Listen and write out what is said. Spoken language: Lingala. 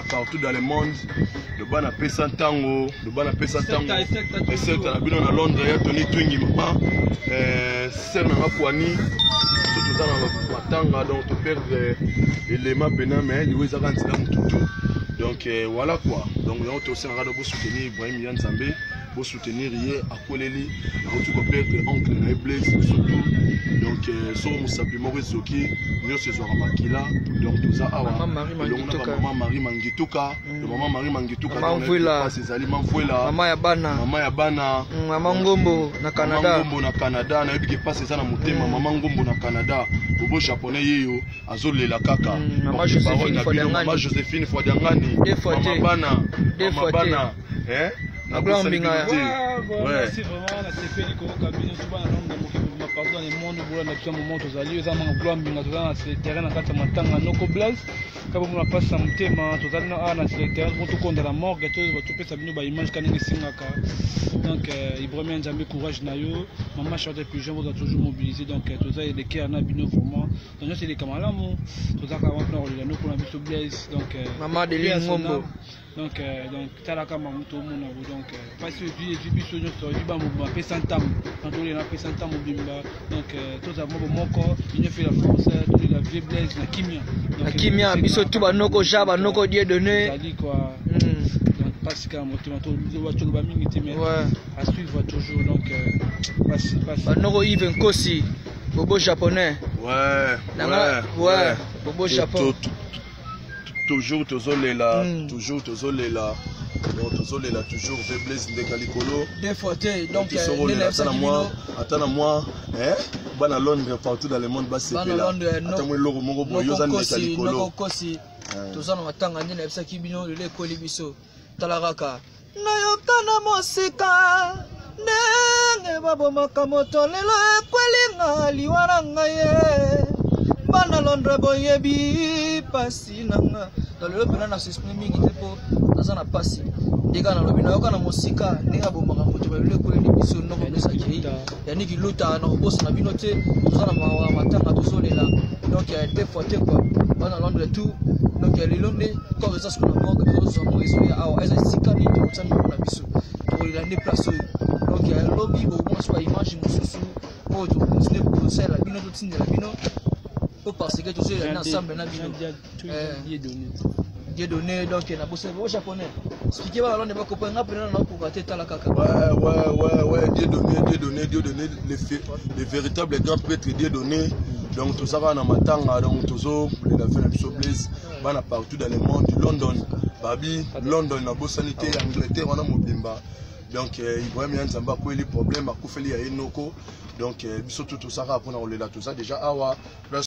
partout dans le monde. Le ban a pesa tango, le ban a pesa tango. Et c'est à bino na Londres ya Tony Twingi maman. C'est na makwani. Surtout dans la matanga donc tu perds l'élément pénal mais il est à tout. Donc voilà quoi. Donc on a aussi un radio pour soutenir Ibrahim Yann Zambé, pour soutenir Rié à Koleli, pour tout perdre oncle na Blaise surtout. Donc sur Moussapi Maurice Zoki, nous ce soir à Makila. Donc tout ça maman Marie Mangituka, maman Marie Mangituka maman Fouela, ses aliments Fouela, maman Yabana, maman Ngombo na Canada, Ngombo na Canada, na yebiki passe ça na motema maman Ngombo na Canada, bobo japonais yeyo azole la kaka, maman Joséphine Fodangani, maman Bana, hein? Merci vraiment, la CPI Kabine, tout partout dans le monde, où moment tozali eza na gloire mbinga tozala na terrain na kati ya matanga noko Blaise kabo mona pasa mutema tozali na na terrain pour tout contre la morgue to pesa bino ba image kanenge singaka. Donc Ibrahim Nzambe courage na yo maman chanter plus jeune vous toujours mobilisé donc tozali de cœur na bino vraiment donc c'est des camalamu tozaka avant na noko na biso Blaise donc maman de Lingombo donc talaka mamuto mona donc parce que du biso nyonso du ba mo pesa ntam quand on est na pesa ntam mobimba donc tous avons mon corps il ne fait la France tous la vie Blaise na kimia na kimia biso tout ba noko jaba noko die donné ça quoi donc parce que motivateur tout ba mingi te mais à suivre toujours donc passe ba noko Yves Nkosi bobo japonais bobo japonais toujours tozolela toujours tozolela donc tozolela toujours ve Blaise ndekalikolo des fois donc attends moi hein bana Londres partout dans le monde bas bana Londres attends moi loko moko boyo za ndekalikolo noko kosi tozana matanga ndine ebisa kibino lele ekoli biso talaraka nayokana mosika ndenge babomaka moto lelo ekwelinga liwana ngaye bana Londres boyebi pasi nanga dans le pena na s'exprimer mingi te po azana pasi ndika na lobina yoka na mosika ndinga bomaka moto balule ko ni biso noko pesa ki yani ki luta na boss na bino te tozana matanga tozolela donc des fois te quoi bana Londres tout donc lelo ne ko ça ce qu'on a mort que zo mo iso ya awa eza sika ni to tsana na biso to ila ne place donc lobby bo mo so image mususu o to continue pour ça la bino to tsindela bino parce que tous les ensemble na bino Dieu donné donc na bosse au japonais expliquez ba ne pas comprendre na prendre na pour rater la kaka Dieu donné les véritables grands prêtres Dieu donné donc tout ça va na matanga donc tozo la fin de Blaise bana partout dans le monde London babi London na bosanité Angleterre on a mobimba donc Ibrahim Yann Zamba ko les problèmes akufeli ya enoko donc biso tout ça pour na olela tout ça déjà awa